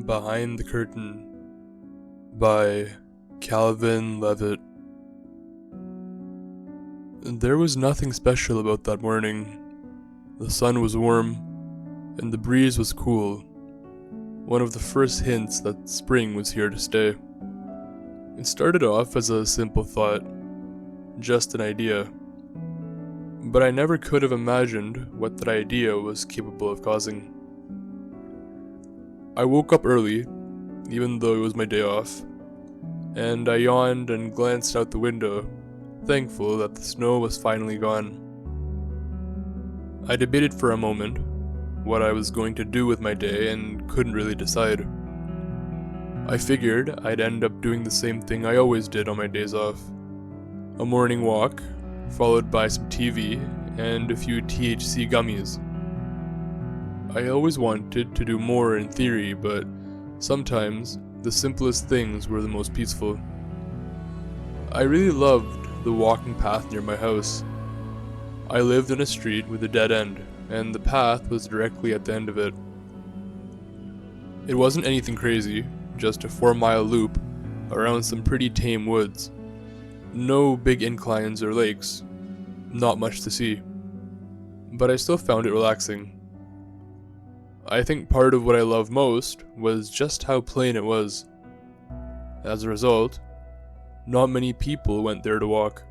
Behind the Curtain by Calvin Levitt. There was nothing special about that morning. The sun was warm, and the breeze was cool. One of the first hints that spring was here to stay. It started off as a simple thought, just an idea. But I never could have imagined what that idea was capable of causing. I woke up early, even though it was my day off, and I yawned and glanced out the window, thankful that the snow was finally gone. I debated for a moment what I was going to do with my day and couldn't really decide. I figured I'd end up doing the same thing I always did on my days off. A morning walk, followed by some TV and a few THC gummies. I always wanted to do more in theory, but sometimes the simplest things were the most peaceful. I really loved the walking path near my house. I lived in a street with a dead end, and the path was directly at the end of it. It wasn't anything crazy, just a 4-mile loop around some pretty tame woods. No big inclines or lakes, not much to see. But I still found it relaxing. I think part of what I loved most was just how plain it was. As a result, not many people went there to walk.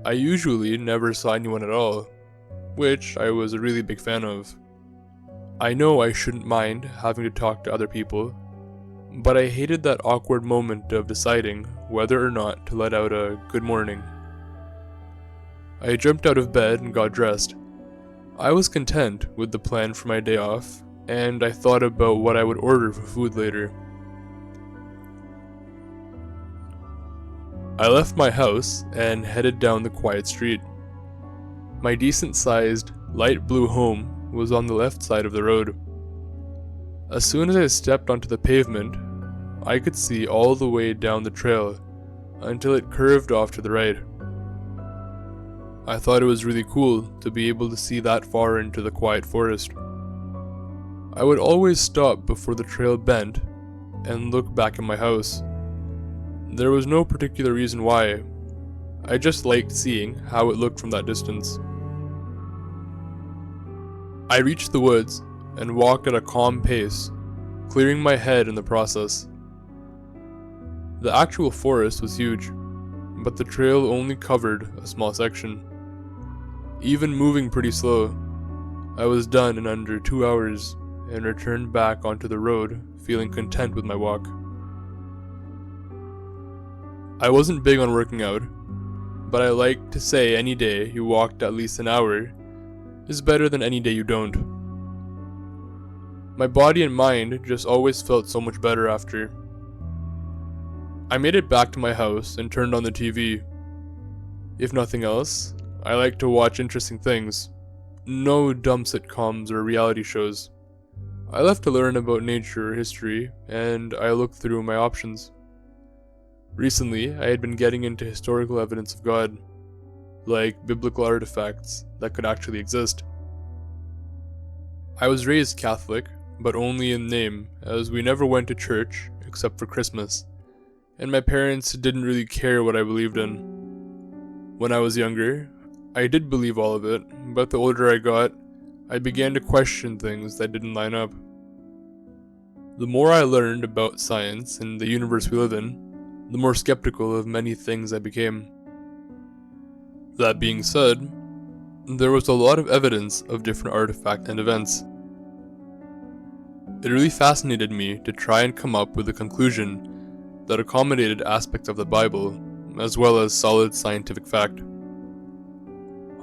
I usually never saw anyone at all, which I was a really big fan of. I know I shouldn't mind having to talk to other people, but I hated that awkward moment of deciding whether or not to let out a good morning. I jumped out of bed and got dressed. I was content with the plan for my day off, and I thought about what I would order for food later. I left my house and headed down the quiet street. My decent-sized, light blue home was on the left side of the road. As soon as I stepped onto the pavement, I could see all the way down the trail until it curved off to the right. I thought it was really cool to be able to see that far into the quiet forest. I would always stop before the trail bent and look back at my house. There was no particular reason why. I just liked seeing how it looked from that distance. I reached the woods and walked at a calm pace, clearing my head in the process. The actual forest was huge, but the trail only covered a small section. Even moving pretty slow, I was done in under 2 hours and returned back onto the road feeling content with my walk. I wasn't big on working out, but I like to say any day you walked at least an hour is better than any day you don't. My body and mind just always felt so much better after. I made it back to my house and turned on the TV. If nothing else, I like to watch interesting things. No dumb sitcoms or reality shows. I love to learn about nature or history, and I looked through my options. Recently, I had been getting into historical evidence of God, like biblical artifacts that could actually exist. I was raised Catholic, but only in name, as we never went to church except for Christmas, and my parents didn't really care what I believed in. When I was younger, I did believe all of it, but the older I got, I began to question things that didn't line up. The more I learned about science and the universe we live in, the more skeptical of many things I became. That being said, there was a lot of evidence of different artifacts and events. It really fascinated me to try and come up with a conclusion that accommodated aspects of the Bible, as well as solid scientific fact.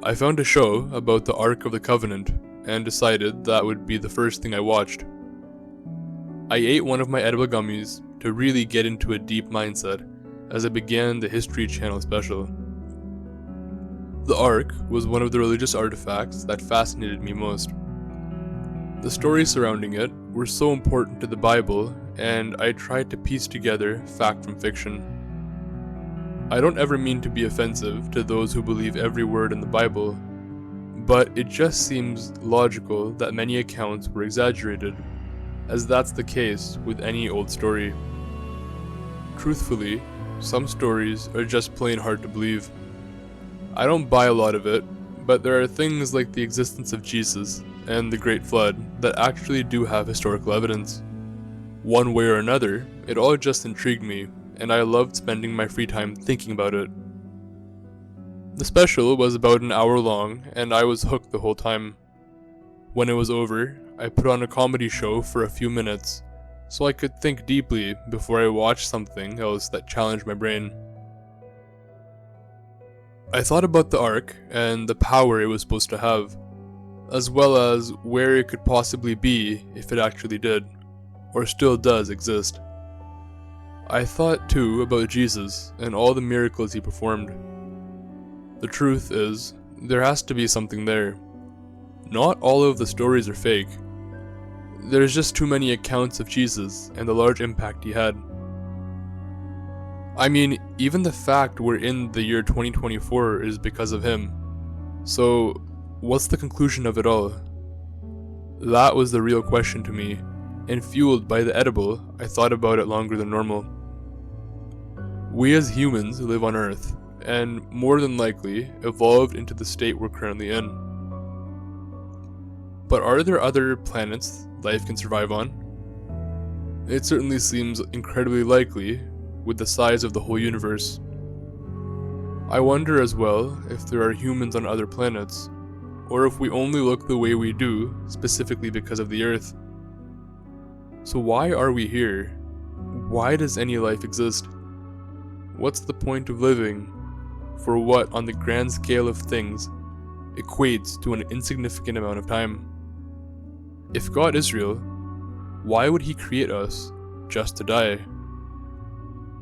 I found a show about the Ark of the Covenant and decided that would be the first thing I watched. I ate one of my edible gummies to really get into a deep mindset as I began the History Channel special. The Ark was one of the religious artifacts that fascinated me most. The stories surrounding it were so important to the Bible, and I tried to piece together fact from fiction. I don't ever mean to be offensive to those who believe every word in the Bible, but it just seems logical that many accounts were exaggerated, as that's the case with any old story. Truthfully, some stories are just plain hard to believe. I don't buy a lot of it, but there are things like the existence of Jesus and the Great Flood that actually do have historical evidence. One way or another, it all just intrigued me, and I loved spending my free time thinking about it. The special was about an hour long, and I was hooked the whole time. When it was over, I put on a comedy show for a few minutes, so I could think deeply before I watched something else that challenged my brain. I thought about the Ark and the power it was supposed to have, as well as where it could possibly be if it actually did, or still does exist. I thought too about Jesus and all the miracles he performed. The truth is, there has to be something there. Not all of the stories are fake. There's just too many accounts of Jesus and the large impact he had. I mean, even the fact we're in the year 2024 is because of him. So, what's the conclusion of it all? That was the real question to me, and fueled by the edible, I thought about it longer than normal. We as humans live on Earth, and more than likely evolved into the state we're currently in. But are there other planets life can survive on? It certainly seems incredibly likely with the size of the whole universe. I wonder as well if there are humans on other planets, or if we only look the way we do specifically because of the Earth. So why are we here? Why does any life exist? What's the point of living for what, on the grand scale of things, equates to an insignificant amount of time? If God is real, why would he create us just to die?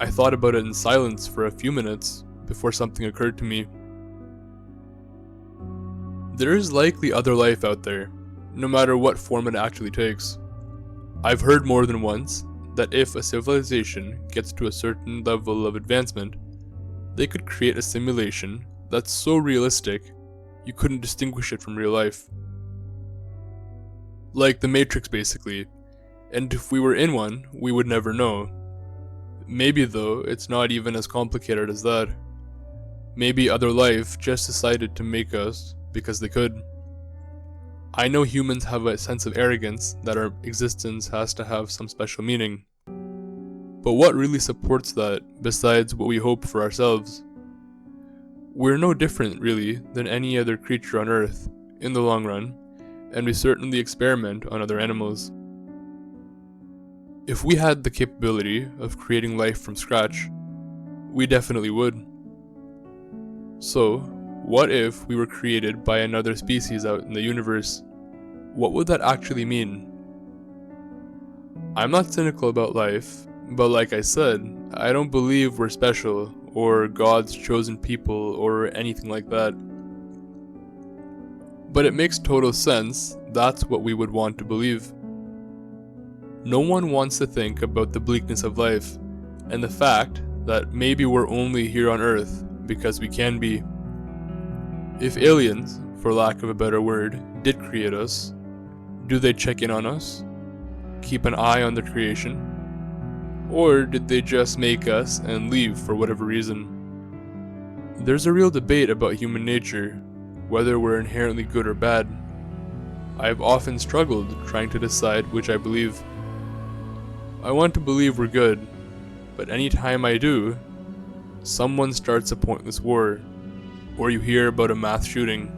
I thought about it in silence for a few minutes before something occurred to me. There is likely other life out there, no matter what form it actually takes. I've heard more than once that if a civilization gets to a certain level of advancement, they could create a simulation that's so realistic you couldn't distinguish it from real life. Like the Matrix basically, and if we were in one, we would never know. Maybe though, it's not even as complicated as that. Maybe other life just decided to make us because they could. I know humans have a sense of arrogance that our existence has to have some special meaning. But what really supports that besides what we hope for ourselves? We're no different, really, than any other creature on Earth, in the long run, and we certainly experiment on other animals. If we had the capability of creating life from scratch, we definitely would. So, what if we were created by another species out in the universe? What would that actually mean? I'm not cynical about life, but like I said, I don't believe we're special, or God's chosen people, or anything like that. But it makes total sense that's what we would want to believe. No one wants to think about the bleakness of life, and the fact that maybe we're only here on Earth because we can be. If aliens, for lack of a better word, did create us, do they check in on us? Keep an eye on their creation? Or did they just make us and leave for whatever reason? There's a real debate about human nature, whether we're inherently good or bad. I've often struggled trying to decide which I believe. I want to believe we're good, but anytime I do, someone starts a pointless war, or you hear about a mass shooting.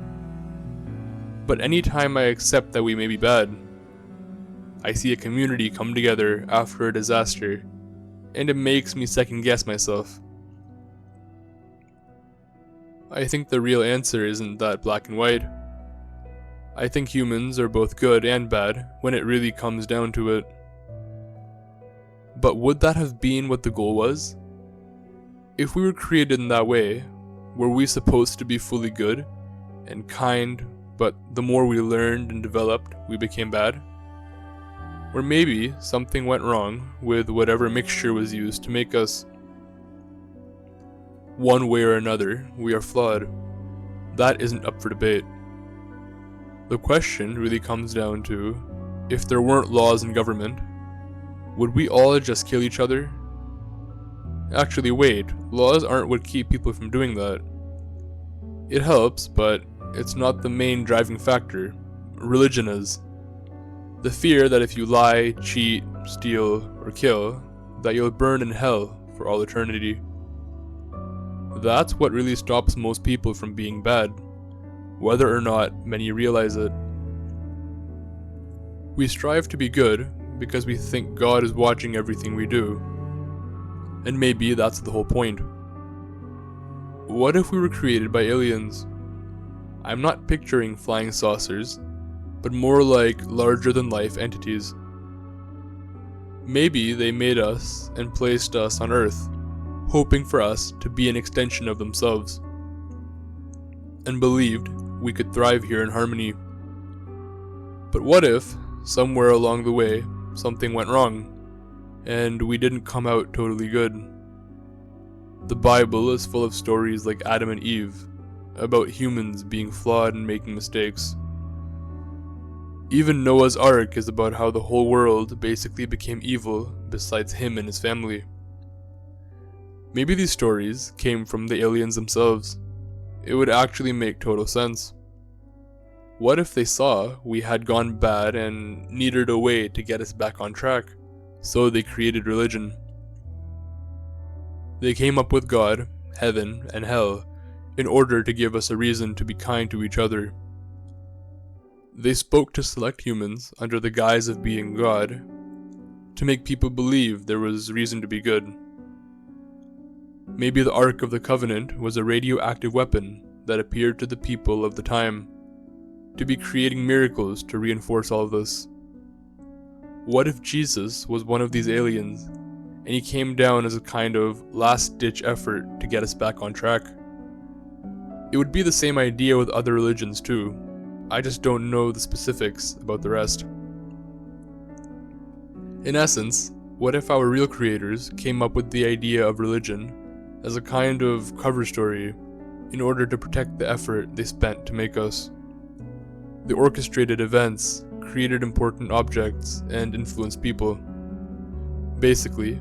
But anytime I accept that we may be bad, I see a community come together after a disaster, and it makes me second guess myself. I think the real answer isn't that black and white. I think humans are both good and bad when it really comes down to it. But would that have been what the goal was? If we were created in that way, were we supposed to be fully good and kind, but the more we learned and developed, we became bad? Or maybe something went wrong with whatever mixture was used to make us. One way or another, we are flawed. That isn't up for debate. The question really comes down to, if there weren't laws and government, would we all just kill each other? Actually, wait, laws aren't what keep people from doing that. It helps, but it's not the main driving factor. Religion is. The fear that if you lie, cheat, steal, or kill, that you'll burn in hell for all eternity. That's what really stops most people from being bad, whether or not many realize it. We strive to be good because we think God is watching everything we do. And maybe that's the whole point. What if we were created by aliens? I'm not picturing flying saucers, but more like larger-than-life entities. Maybe they made us and placed us on Earth, hoping for us to be an extension of themselves, and believed we could thrive here in harmony. But what if, somewhere along the way, something went wrong, and we didn't come out totally good? The Bible is full of stories like Adam and Eve, about humans being flawed and making mistakes. Even Noah's Ark is about how the whole world basically became evil besides him and his family. Maybe these stories came from the aliens themselves. It would actually make total sense. What if they saw we had gone bad and needed a way to get us back on track, so they created religion? They came up with God, heaven, and hell in order to give us a reason to be kind to each other. They spoke to select humans under the guise of being God, to make people believe there was reason to be good. Maybe the Ark of the Covenant was a radioactive weapon that appeared to the people of the time, to be creating miracles to reinforce all of this. What if Jesus was one of these aliens, and he came down as a kind of last-ditch effort to get us back on track? It would be the same idea with other religions too. I just don't know the specifics about the rest. In essence, what if our real creators came up with the idea of religion as a kind of cover story in order to protect the effort they spent to make us? They orchestrated events, created important objects, and influenced people. Basically,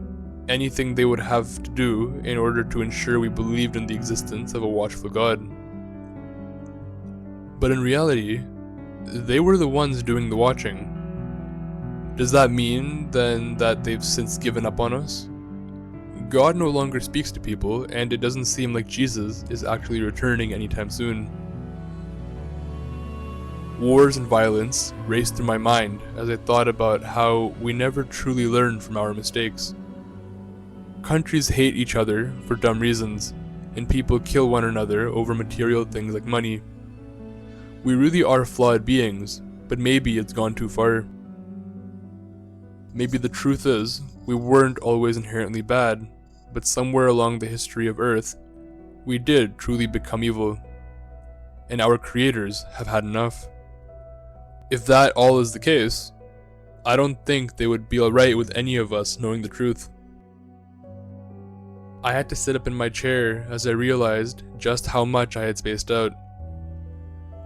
anything they would have to do in order to ensure we believed in the existence of a watchful God. But in reality, they were the ones doing the watching. Does that mean, then, that they've since given up on us? God no longer speaks to people, and it doesn't seem like Jesus is actually returning anytime soon. Wars and violence raced through my mind as I thought about how we never truly learn from our mistakes. Countries hate each other for dumb reasons, and people kill one another over material things like money. We really are flawed beings, but maybe it's gone too far. Maybe the truth is, we weren't always inherently bad, but somewhere along the history of Earth, we did truly become evil, and our creators have had enough. If that all is the case, I don't think they would be alright with any of us knowing the truth. I had to sit up in my chair as I realized just how much I had spaced out.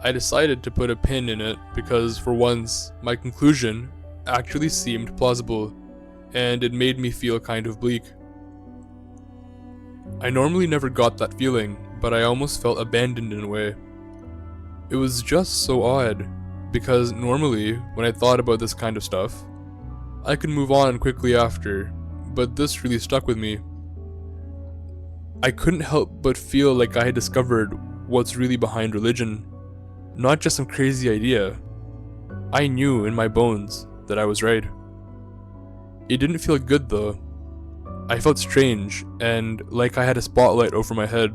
I decided to put a pin in it because, for once, my conclusion actually seemed plausible, and it made me feel kind of bleak. I normally never got that feeling, but I almost felt abandoned in a way. It was just so odd, because normally, when I thought about this kind of stuff, I could move on quickly after, but this really stuck with me. I couldn't help but feel like I had discovered what's really behind religion. Not just some crazy idea. I knew in my bones that I was right. It didn't feel good though. I felt strange and like I had a spotlight over my head.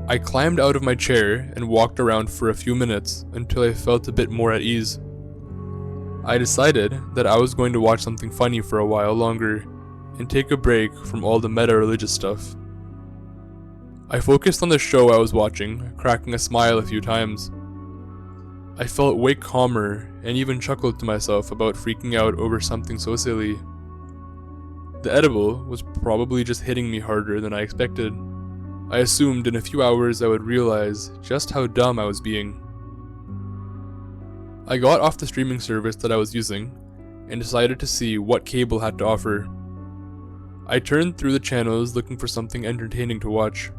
I climbed out of my chair and walked around for a few minutes until I felt a bit more at ease. I decided that I was going to watch something funny for a while longer and take a break from all the meta-religious stuff. I focused on the show I was watching, cracking a smile a few times. I felt way calmer and even chuckled to myself about freaking out over something so silly. The edible was probably just hitting me harder than I expected. I assumed in a few hours I would realize just how dumb I was being. I got off the streaming service that I was using and decided to see what cable had to offer. I turned through the channels looking for something entertaining to watch,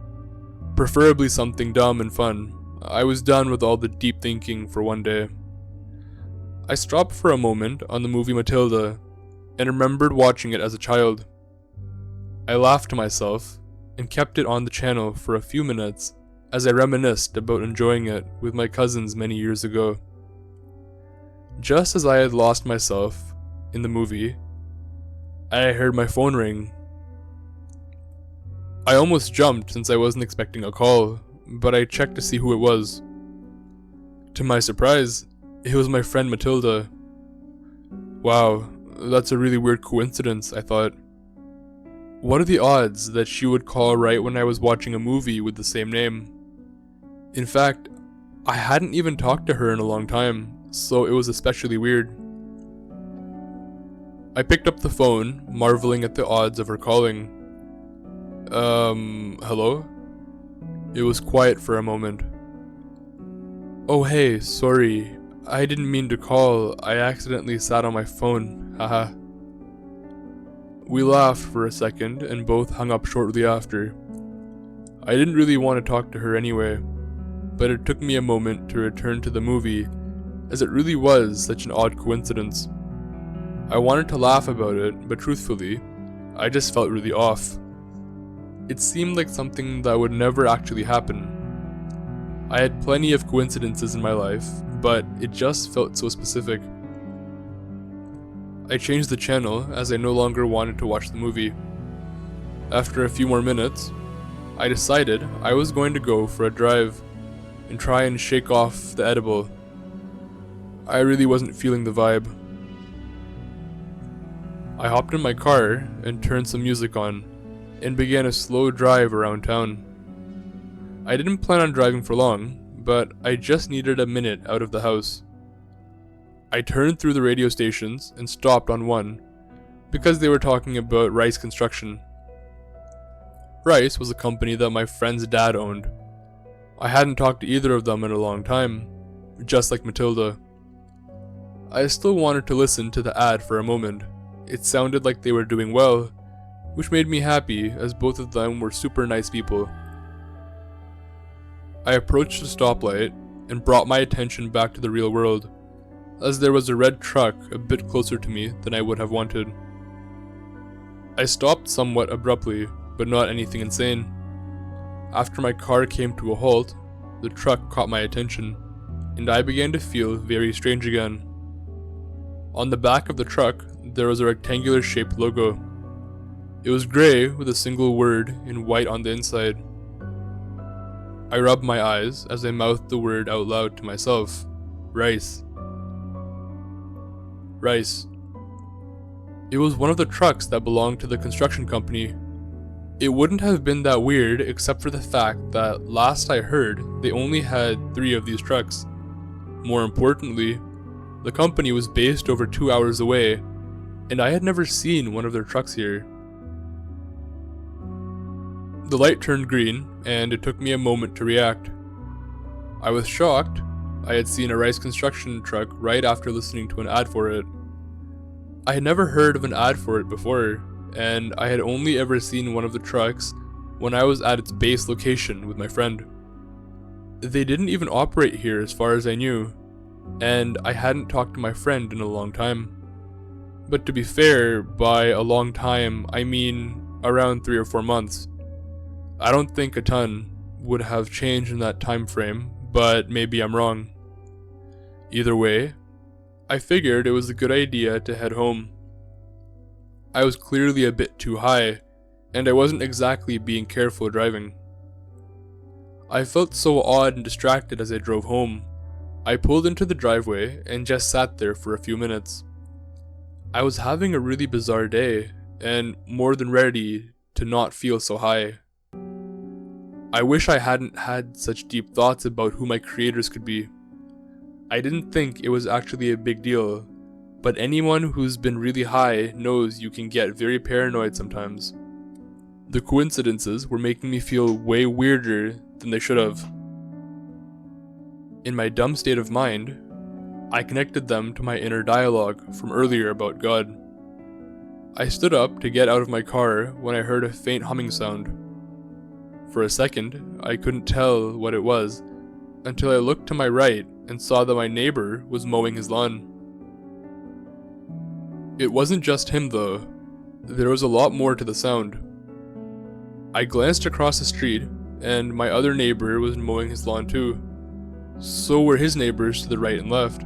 preferably something dumb and fun. I was done with all the deep thinking for one day. I stopped for a moment on the movie Matilda and remembered watching it as a child. I laughed to myself and kept it on the channel for a few minutes as I reminisced about enjoying it with my cousins many years ago. Just as I had lost myself in the movie, I heard my phone ring. I almost jumped since I wasn't expecting a call, but I checked to see who it was. To my surprise, it was my friend Matilda. Wow, that's a really weird coincidence, I thought. What are the odds that she would call right when I was watching a movie with the same name? In fact, I hadn't even talked to her in a long time, so it was especially weird. I picked up the phone, marveling at the odds of her calling. Hello? It was quiet for a moment. Oh hey, sorry. I didn't mean to call. I accidentally sat on my phone. Haha. We laughed for a second and both hung up shortly after. I didn't really want to talk to her anyway, but it took me a moment to return to the movie, as it really was such an odd coincidence. I wanted to laugh about it, but truthfully, I just felt really off. It seemed like something that would never actually happen. I had plenty of coincidences in my life, but it just felt so specific. I changed the channel as I no longer wanted to watch the movie. After a few more minutes, I decided I was going to go for a drive and try and shake off the edible. I really wasn't feeling the vibe. I hopped in my car and turned some music on and began a slow drive around town. I didn't plan on driving for long, but I just needed a minute out of the house. I turned through the radio stations and stopped on one, because they were talking about Rice Construction. Rice was a company that my friend's dad owned. I hadn't talked to either of them in a long time, just like Matilda. I still wanted to listen to the ad for a moment. It sounded like they were doing well, which made me happy as both of them were super nice people. I approached the stoplight and brought my attention back to the real world, as there was a red truck a bit closer to me than I would have wanted. I stopped somewhat abruptly, but not anything insane. After my car came to a halt, the truck caught my attention, and I began to feel very strange again. On the back of the truck, there was a rectangular-shaped logo. It was gray with a single word in white on the inside. I rubbed my eyes as I mouthed the word out loud to myself. Rice. Rice. It was one of the trucks that belonged to the construction company. It wouldn't have been that weird except for the fact that last I heard, they only had 3 of these trucks. More importantly, the company was based over 2 hours away, and I had never seen one of their trucks here. The light turned green, and it took me a moment to react. I was shocked. I had seen a Rice Construction truck right after listening to an ad for it. I had never heard of an ad for it before, and I had only ever seen one of the trucks when I was at its base location with my friend. They didn't even operate here as far as I knew, and I hadn't talked to my friend in a long time. But to be fair, by a long time, I mean around 3 or 4 months. I don't think a ton would have changed in that time frame, but maybe I'm wrong. Either way, I figured it was a good idea to head home. I was clearly a bit too high, and I wasn't exactly being careful driving. I felt so odd and distracted as I drove home. I pulled into the driveway and just sat there for a few minutes. I was having a really bizarre day, and more than ready to not feel so high. I wish I hadn't had such deep thoughts about who my creators could be. I didn't think it was actually a big deal, but anyone who's been really high knows you can get very paranoid sometimes. The coincidences were making me feel way weirder than they should have. In my dumb state of mind, I connected them to my inner dialogue from earlier about God. I stood up to get out of my car when I heard a faint humming sound. For a second, I couldn't tell what it was until I looked to my right and saw that my neighbor was mowing his lawn. It wasn't just him though. There was a lot more to the sound. I glanced across the street, and my other neighbor was mowing his lawn too. So were his neighbors to the right and left.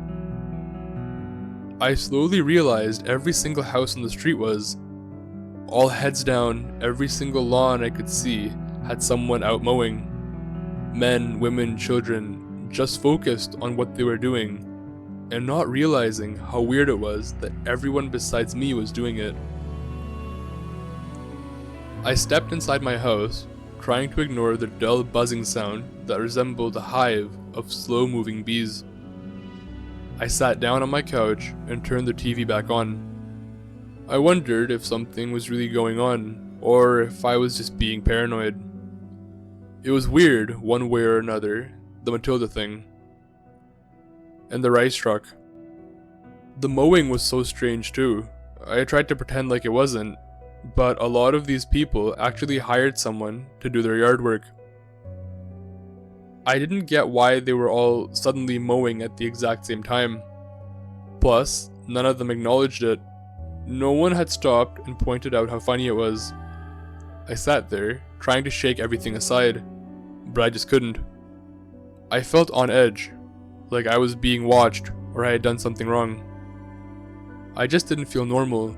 I slowly realized every single house on the street was, all heads down, every single lawn I could see had someone out mowing. Men, women, children, just focused on what they were doing, and not realizing how weird it was that everyone besides me was doing it. I stepped inside my house, trying to ignore the dull buzzing sound that resembled a hive of slow-moving bees. I sat down on my couch and turned the TV back on. I wondered if something was really going on, or if I was just being paranoid. It was weird, one way or another, the Matilda thing. And the rice truck. The mowing was so strange too. I tried to pretend like it wasn't, but a lot of these people actually hired someone to do their yard work. I didn't get why they were all suddenly mowing at the exact same time. Plus, none of them acknowledged it. No one had stopped and pointed out how funny it was. I sat there, trying to shake everything aside, but I just couldn't. I felt on edge, like I was being watched or I had done something wrong. I just didn't feel normal.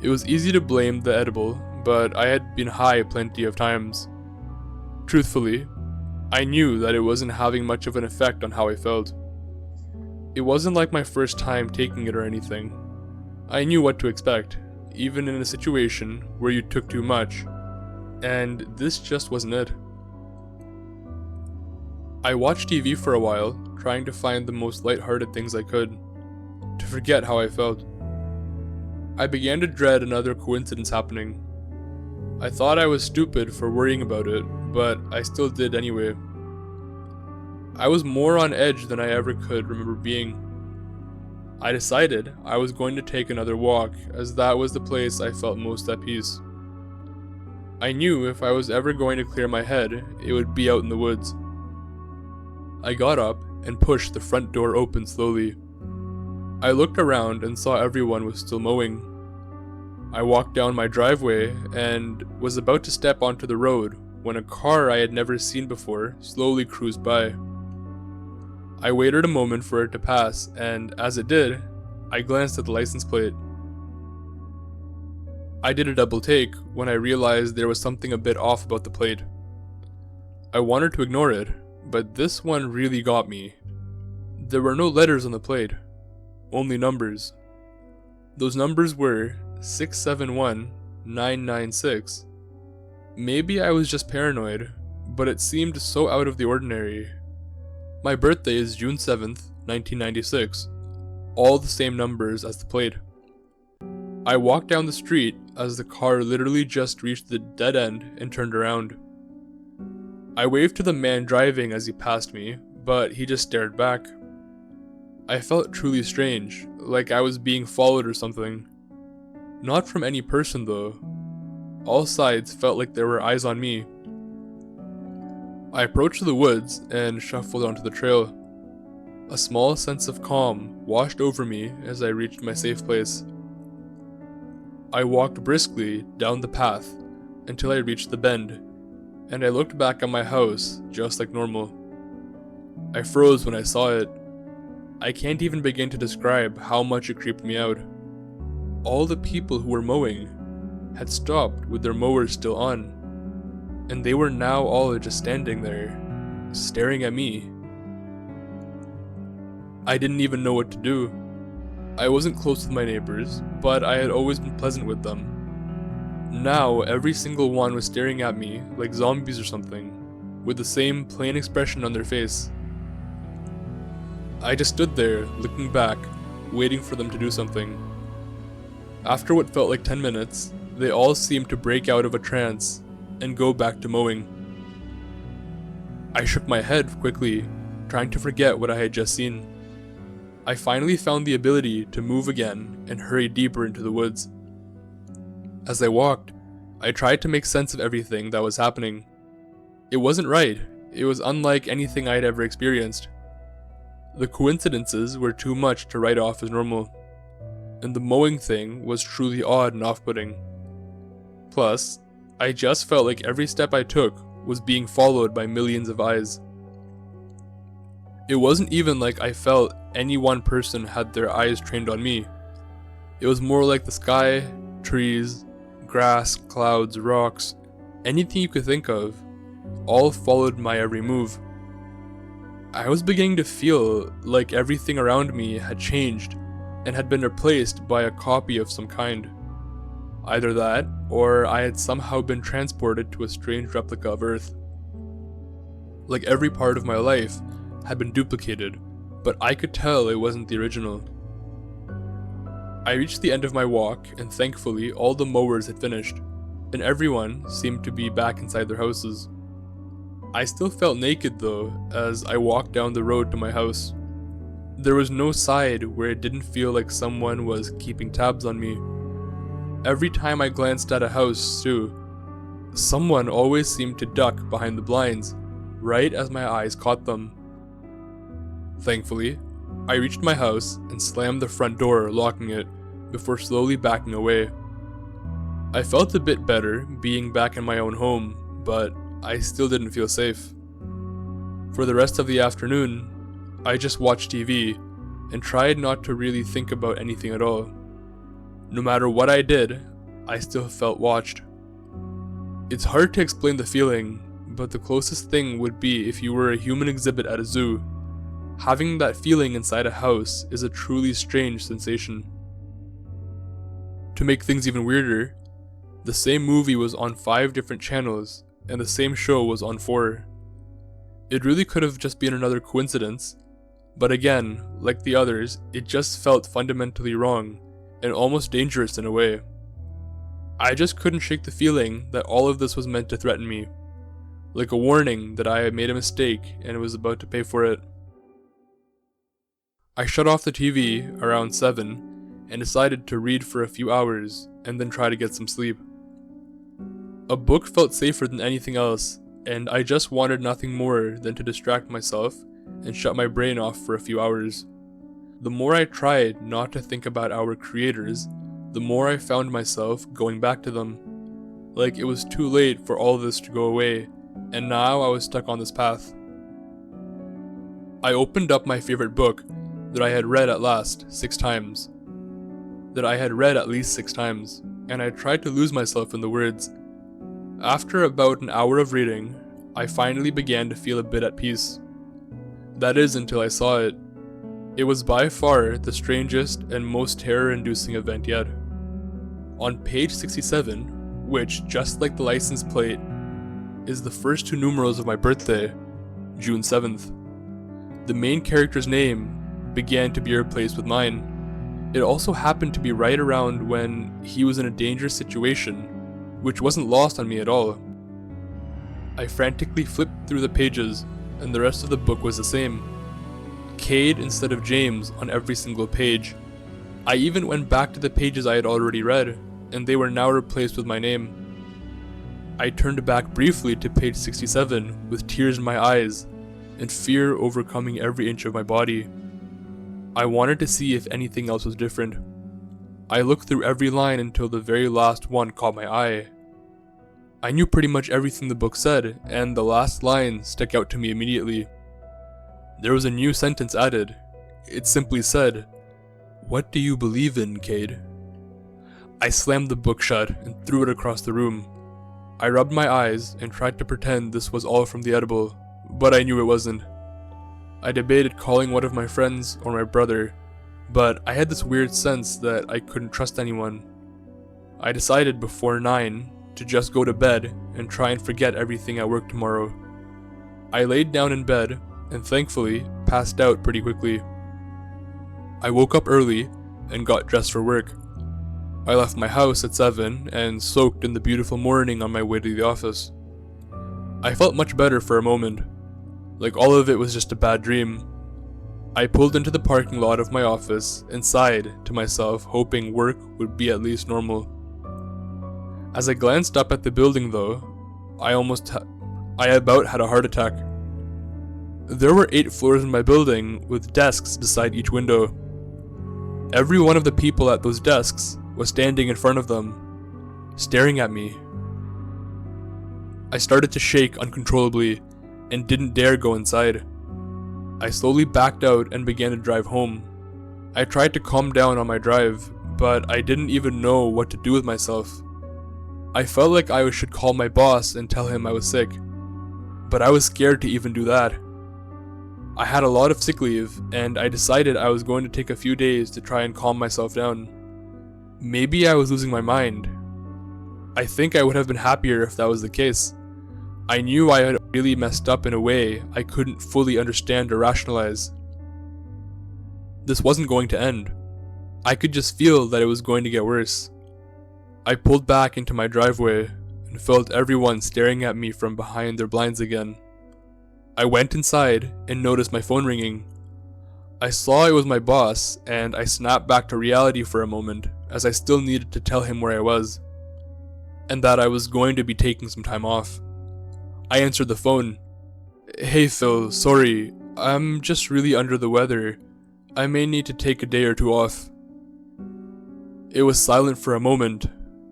It was easy to blame the edible, but I had been high plenty of times. Truthfully, I knew that it wasn't having much of an effect on how I felt. It wasn't like my first time taking it or anything. I knew what to expect, even in a situation where you took too much, and this just wasn't it. I watched TV for a while, trying to find the most lighthearted things I could, to forget how I felt. I began to dread another coincidence happening. I thought I was stupid for worrying about it, but I still did anyway. I was more on edge than I ever could remember being. I decided I was going to take another walk, as that was the place I felt most at peace. I knew if I was ever going to clear my head, it would be out in the woods. I got up and pushed the front door open slowly. I looked around and saw everyone was still mowing. I walked down my driveway and was about to step onto the road when a car I had never seen before slowly cruised by. I waited a moment for it to pass, and as it did, I glanced at the license plate. I did a double take when I realized there was something a bit off about the plate. I wanted to ignore it, but this one really got me. There were no letters on the plate, only numbers. Those numbers were 671996. Maybe I was just paranoid, but it seemed so out of the ordinary. My birthday is June 7th, 1996. All the same numbers as the plate. I walked down the street as the car literally just reached the dead end and turned around. I waved to the man driving as he passed me, but he just stared back. I felt truly strange, like I was being followed or something. Not from any person though. All sides felt like there were eyes on me. I approached the woods and shuffled onto the trail. A small sense of calm washed over me as I reached my safe place. I walked briskly down the path until I reached the bend, and I looked back at my house just like normal. I froze when I saw it. I can't even begin to describe how much it creeped me out. All the people who were mowing had stopped with their mowers still on, and they were now all just standing there, staring at me. I didn't even know what to do. I wasn't close with my neighbors, but I had always been pleasant with them. Now every single one was staring at me like zombies or something, with the same plain expression on their face. I just stood there, looking back, waiting for them to do something. After what felt like 10 minutes, they all seemed to break out of a trance and go back to mowing. I shook my head quickly, trying to forget what I had just seen. I finally found the ability to move again and hurry deeper into the woods. As I walked, I tried to make sense of everything that was happening. It wasn't right. It was unlike anything I had ever experienced. The coincidences were too much to write off as normal, and the mowing thing was truly odd and off-putting. Plus, I just felt like every step I took was being followed by millions of eyes. It wasn't even like I felt any one person had their eyes trained on me. It was more like the sky, trees, grass, clouds, rocks, anything you could think of, all followed my every move. I was beginning to feel like everything around me had changed and had been replaced by a copy of some kind. Either that, or I had somehow been transported to a strange replica of Earth. Like every part of my life had been duplicated, but I could tell it wasn't the original. I reached the end of my walk, and thankfully all the mowers had finished, and everyone seemed to be back inside their houses. I still felt naked though, as I walked down the road to my house. There was no side where it didn't feel like someone was keeping tabs on me. Every time I glanced at a house too, someone always seemed to duck behind the blinds, right as my eyes caught them. Thankfully, I reached my house and slammed the front door, locking it, before slowly backing away. I felt a bit better being back in my own home, but I still didn't feel safe. For the rest of the afternoon, I just watched TV and tried not to really think about anything at all. No matter what I did, I still felt watched. It's hard to explain the feeling, but the closest thing would be if you were a human exhibit at a zoo. Having that feeling inside a house is a truly strange sensation. To make things even weirder, the same movie was on 5 different channels, and the same show was on 4. It really could have just been another coincidence, but again, like the others, it just felt fundamentally wrong, and almost dangerous in a way. I just couldn't shake the feeling that all of this was meant to threaten me, like a warning that I had made a mistake and was about to pay for it. I shut off the TV around 7 and decided to read for a few hours and then try to get some sleep. A book felt safer than anything else, and I just wanted nothing more than to distract myself and shut my brain off for a few hours. The more I tried not to think about our creators, the more I found myself going back to them. Like it was too late for all this to go away, and now I was stuck on this path. I opened up my favorite book that I had read at least 6 times, and I tried to lose myself in the words. After about an hour of reading, I finally began to feel a bit at peace. That is, until I saw it. It was by far the strangest and most terror-inducing event yet. On page 67, which, just like the license plate, is the first 2 numerals of my birthday, June 7th, the main character's name began to be replaced with mine. It also happened to be right around when he was in a dangerous situation, which wasn't lost on me at all. I frantically flipped through the pages, and the rest of the book was the same. Cade instead of James on every single page. I even went back to the pages I had already read, and they were now replaced with my name. I turned back briefly to page 67 with tears in my eyes, and fear overcoming every inch of my body. I wanted to see if anything else was different. I looked through every line until the very last one caught my eye. I knew pretty much everything the book said, and the last line stuck out to me immediately. There was a new sentence added. It simply said, "What do you believe in, Cade?" I slammed the book shut and threw it across the room. I rubbed my eyes and tried to pretend this was all from the edible, but I knew it wasn't. I debated calling one of my friends or my brother, but I had this weird sense that I couldn't trust anyone. I decided before 9 to just go to bed and try and forget everything at work tomorrow. I laid down in bed and thankfully passed out pretty quickly. I woke up early and got dressed for work. I left my house at 7 and soaked in the beautiful morning on my way to the office. I felt much better for a moment, like all of it was just a bad dream. I pulled into the parking lot of my office and sighed to myself, hoping work would be at least normal. As I glanced up at the building though, I about had a heart attack. There were 8 floors in my building with desks beside each window. Every one of the people at those desks was standing in front of them, staring at me. I started to shake uncontrollably and didn't dare go inside. I slowly backed out and began to drive home. I tried to calm down on my drive, but I didn't even know what to do with myself. I felt like I should call my boss and tell him I was sick, but I was scared to even do that. I had a lot of sick leave, and I decided I was going to take a few days to try and calm myself down. Maybe I was losing my mind. I think I would have been happier if that was the case. I knew I had really messed up in a way I couldn't fully understand or rationalize. This wasn't going to end. I could just feel that it was going to get worse. I pulled back into my driveway and felt everyone staring at me from behind their blinds again. I went inside and noticed my phone ringing. I saw it was my boss, and I snapped back to reality for a moment, as I still needed to tell him where I was, and that I was going to be taking some time off. I answered the phone. "Hey Phil, sorry, I'm just really under the weather. I may need to take a day or two off." It was silent for a moment,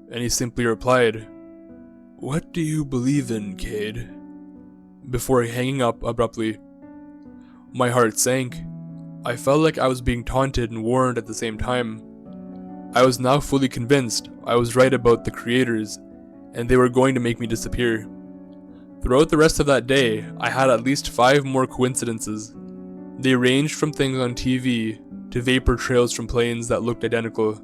and he simply replied, "What do you believe in, Cade?" before hanging up abruptly. My heart sank. I felt like I was being taunted and warned at the same time. I was now fully convinced I was right about the creators, and they were going to make me disappear. Throughout the rest of that day, I had at least 5 more coincidences. They ranged from things on TV to vapor trails from planes that looked identical.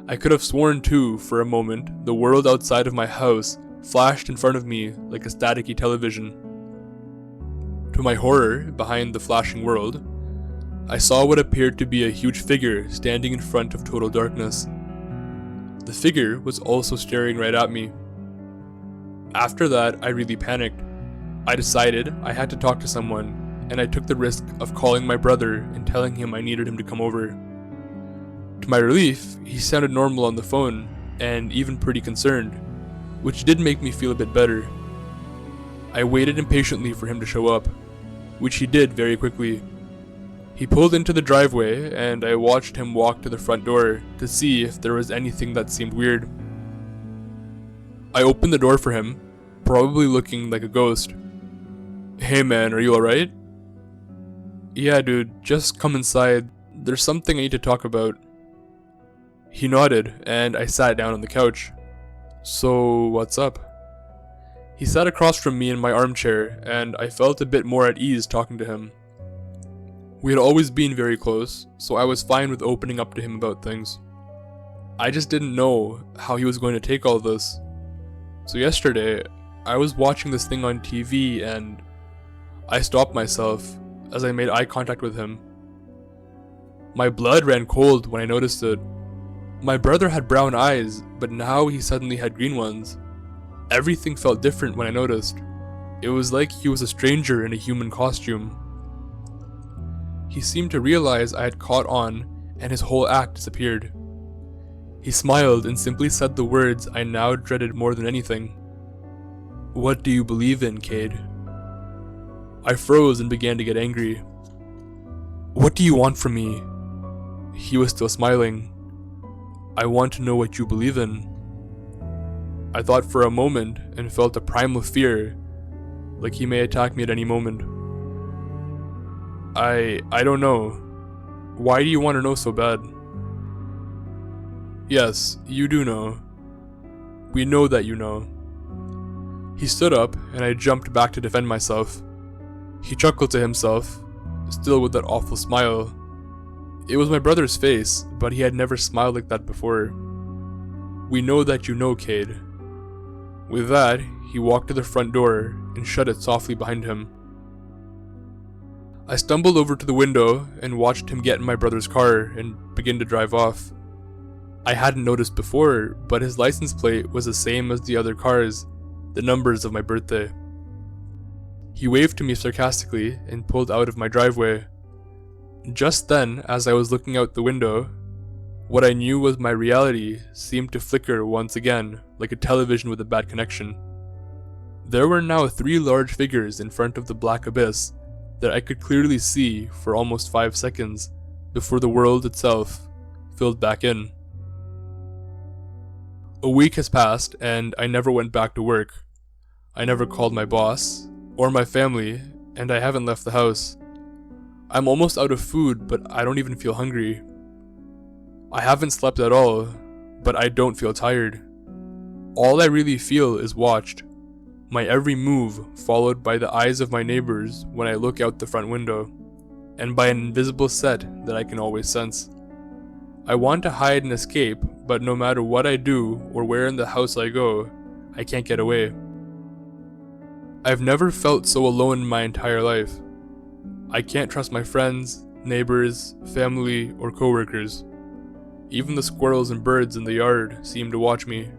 I could have sworn too, for a moment, the world outside of my house flashed in front of me like a staticky television. To my horror, behind the flashing world, I saw what appeared to be a huge figure standing in front of total darkness. The figure was also staring right at me. After that, I really panicked. I decided I had to talk to someone, and I took the risk of calling my brother and telling him I needed him to come over. To my relief, he sounded normal on the phone, and even pretty concerned, which did make me feel a bit better. I waited impatiently for him to show up, which he did very quickly. He pulled into the driveway, and I watched him walk to the front door to see if there was anything that seemed weird. I opened the door for him, probably looking like a ghost. "Hey man, are you alright?" "Yeah dude, just come inside. There's something I need to talk about." He nodded, and I sat down on the couch. "So, what's up?" He sat across from me in my armchair, and I felt a bit more at ease talking to him. We had always been very close, so I was fine with opening up to him about things. I just didn't know how he was going to take all this. So yesterday, I was watching this thing on TV, and I stopped myself as I made eye contact with him. My blood ran cold when I noticed it. My brother had brown eyes, but now he suddenly had green ones. Everything felt different when I noticed. It was like he was a stranger in a human costume. He seemed to realize I had caught on, and his whole act disappeared. He smiled and simply said the words I now dreaded more than anything. "What do you believe in, Cade?" I froze and began to get angry. "What do you want from me?" He was still smiling. "I want to know what you believe in." I thought for a moment and felt a primal fear, like he may attack me at any moment. I don't know. Why do you want to know so bad?" "Yes, you do know. We know that you know." He stood up, and I jumped back to defend myself. He chuckled to himself, still with that awful smile. It was my brother's face, but he had never smiled like that before. "We know that you know, Cade." With that, he walked to the front door and shut it softly behind him. I stumbled over to the window and watched him get in my brother's car and begin to drive off. I hadn't noticed before, but his license plate was the same as the other cars, the numbers of my birthday. He waved to me sarcastically and pulled out of my driveway. Just then, as I was looking out the window, what I knew was my reality seemed to flicker once again, like a television with a bad connection. There were now 3 large figures in front of the black abyss that I could clearly see for almost 5 seconds before the world itself filled back in. A week has passed and I never went back to work. I never called my boss or my family, and I haven't left the house. I'm almost out of food, but I don't even feel hungry. I haven't slept at all, but I don't feel tired. All I really feel is watched, my every move followed by the eyes of my neighbors when I look out the front window, and by an invisible set that I can always sense. I want to hide and escape, but no matter what I do or where in the house I go, I can't get away. I've never felt so alone in my entire life. I can't trust my friends, neighbors, family, or coworkers. Even the squirrels and birds in the yard seem to watch me.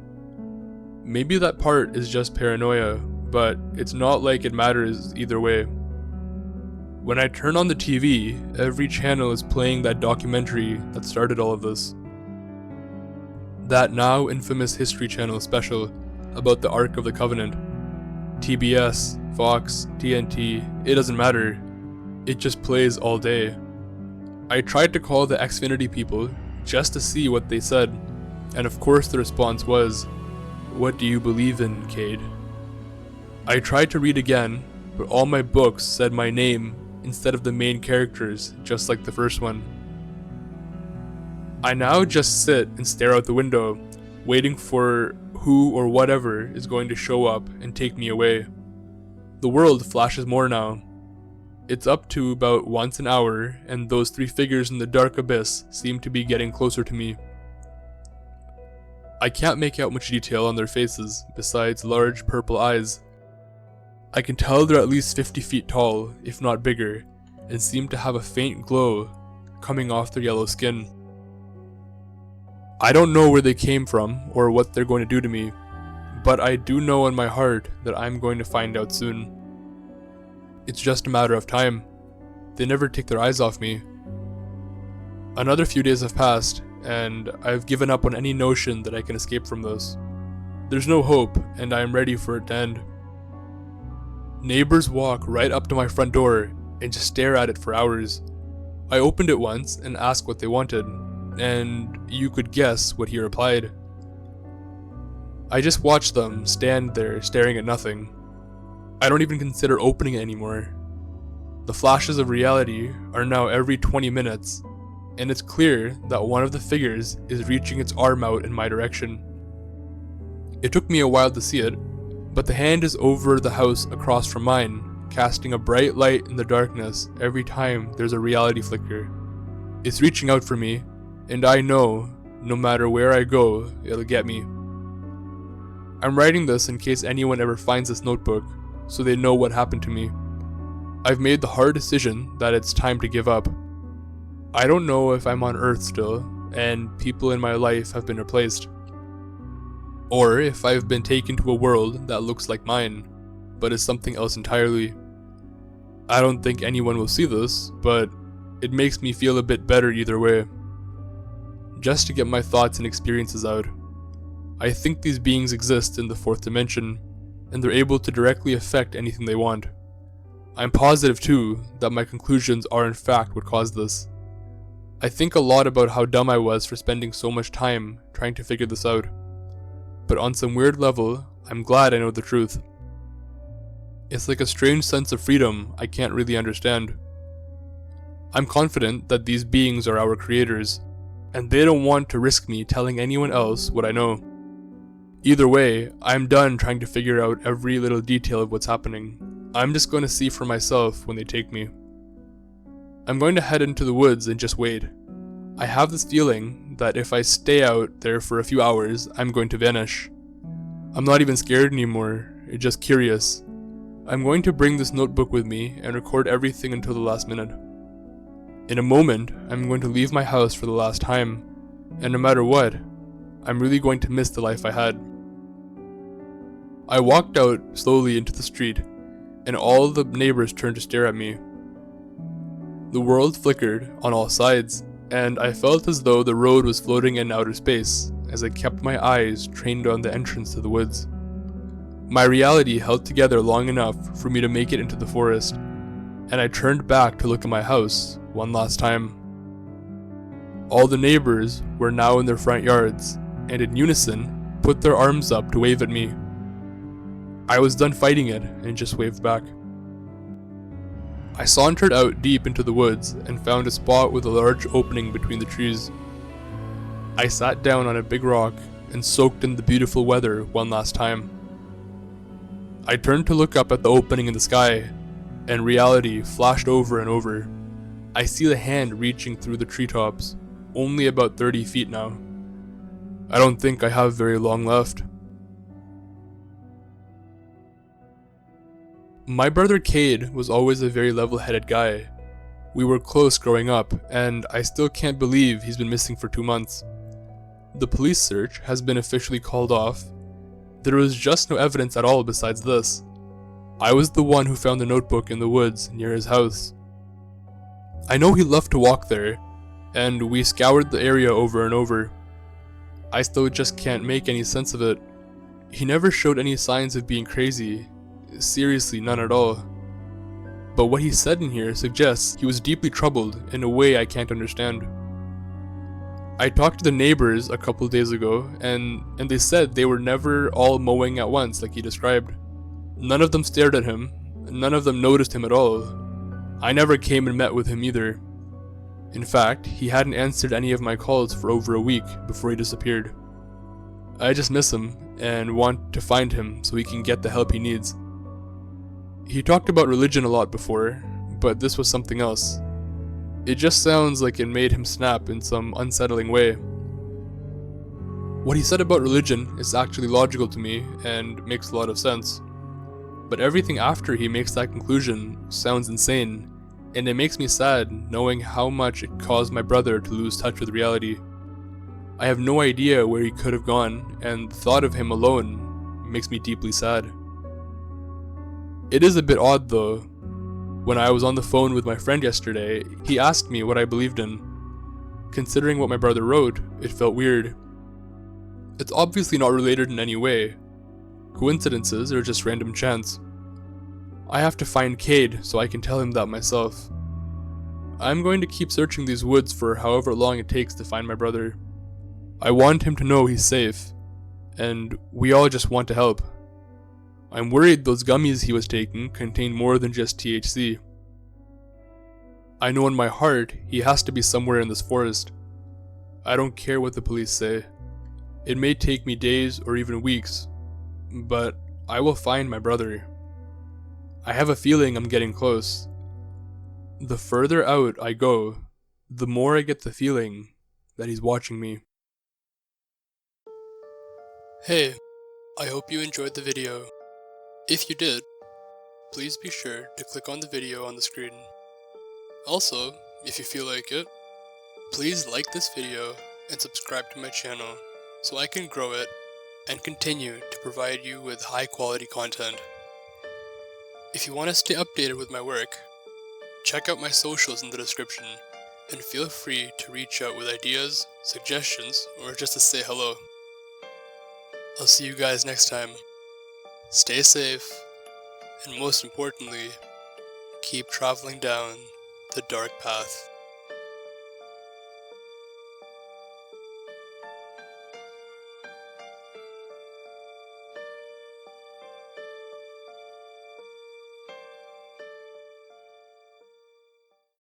Maybe that part is just paranoia, but it's not like it matters either way. When I turn on the TV, every channel is playing that documentary that started all of this. That now infamous History Channel special about the Ark of the Covenant. TBS, Fox, TNT, it doesn't matter. It just plays all day. I tried to call the Xfinity people just to see what they said, and of course the response was, "What do you believe in, Cade?" I tried to read again, but all my books said my name instead of the main characters, just like the first one. I now just sit and stare out the window, waiting for who or whatever is going to show up and take me away. The world flashes more now. It's up to about once an hour, and those 3 figures in the dark abyss seem to be getting closer to me. I can't make out much detail on their faces, besides large purple eyes. I can tell they're at least 50 feet tall, if not bigger, and seem to have a faint glow coming off their yellow skin. I don't know where they came from or what they're going to do to me, but I do know in my heart that I'm going to find out soon. It's just a matter of time. They never take their eyes off me. Another few days have passed, and I've given up on any notion that I can escape from this. There's no hope, and I am ready for it to end. Neighbors walk right up to my front door and just stare at it for hours. I opened it once and asked what they wanted, and you could guess what he replied. I just watched them stand there staring at nothing. I don't even consider opening it anymore. The flashes of reality are now every 20 minutes, and it's clear that one of the figures is reaching its arm out in my direction. It took me a while to see it, but the hand is over the house across from mine, casting a bright light in the darkness every time there's a reality flicker. It's reaching out for me, and I know, no matter where I go, it'll get me. I'm writing this in case anyone ever finds this notebook, so they know what happened to me. I've made the hard decision that it's time to give up. I don't know if I'm on Earth still, and people in my life have been replaced. Or if I've been taken to a world that looks like mine, but is something else entirely. I don't think anyone will see this, but it makes me feel a bit better either way. Just to get my thoughts and experiences out. I think these beings exist in the 4th dimension, and they're able to directly affect anything they want. I'm positive too that my conclusions are in fact what caused this. I think a lot about how dumb I was for spending so much time trying to figure this out. But on some weird level, I'm glad I know the truth. It's like a strange sense of freedom I can't really understand. I'm confident that these beings are our creators, and they don't want to risk me telling anyone else what I know. Either way, I'm done trying to figure out every little detail of what's happening. I'm just going to see for myself when they take me. I'm going to head into the woods and just wait. I have this feeling that if I stay out there for a few hours, I'm going to vanish. I'm not even scared anymore, just curious. I'm going to bring this notebook with me and record everything until the last minute. In a moment, I'm going to leave my house for the last time, and no matter what, I'm really going to miss the life I had. I walked out slowly into the street, and all the neighbors turned to stare at me. The world flickered on all sides, and I felt as though the road was floating in outer space as I kept my eyes trained on the entrance to the woods. My reality held together long enough for me to make it into the forest, and I turned back to look at my house one last time. All the neighbors were now in their front yards, and in unison put their arms up to wave at me. I was done fighting it and just waved back. I sauntered out deep into the woods and found a spot with a large opening between the trees. I sat down on a big rock and soaked in the beautiful weather one last time. I turned to look up at the opening in the sky, and reality flashed over and over. I see the hand reaching through the treetops, only about 30 feet now. I don't think I have very long left. My brother Cade was always a very level-headed guy. We were close growing up, and I still can't believe he's been missing for 2 months. The police search has been officially called off. There was just no evidence at all besides this. I was the one who found the notebook in the woods near his house. I know he loved to walk there, and we scoured the area over and over. I still just can't make any sense of it. He never showed any signs of being crazy. Seriously, none at all. But what he said in here suggests he was deeply troubled in a way I can't understand. I talked to the neighbors a couple days ago, and they said they were never all mowing at once like he described. None of them stared at him, none of them noticed him at all. I never came and met with him either. In fact, he hadn't answered any of my calls for over a week before he disappeared. I just miss him and want to find him so he can get the help he needs. He talked about religion a lot before, but this was something else. It just sounds like it made him snap in some unsettling way. What he said about religion is actually logical to me and makes a lot of sense. But everything after he makes that conclusion sounds insane, and it makes me sad knowing how much it caused my brother to lose touch with reality. I have no idea where he could have gone, and the thought of him alone makes me deeply sad. It is a bit odd though. When I was on the phone with my friend yesterday, he asked me what I believed in. Considering what my brother wrote, it felt weird. It's obviously not related in any way. Coincidences or just random chance. I have to find Cade so I can tell him that myself. I'm going to keep searching these woods for however long it takes to find my brother. I want him to know he's safe, and we all just want to help. I'm worried those gummies he was taking contain more than just THC. I know in my heart he has to be somewhere in this forest. I don't care what the police say. It may take me days or even weeks, but I will find my brother. I have a feeling I'm getting close. The further out I go, the more I get the feeling that he's watching me. Hey, I hope you enjoyed the video. If you did, please be sure to click on the video on the screen. Also, if you feel like it, please like this video and subscribe to my channel so I can grow it and continue to provide you with high quality content. If you want to stay updated with my work, check out my socials in the description and feel free to reach out with ideas, suggestions, or just to say hello. I'll see you guys next time. Stay safe, and most importantly, keep traveling down the dark path.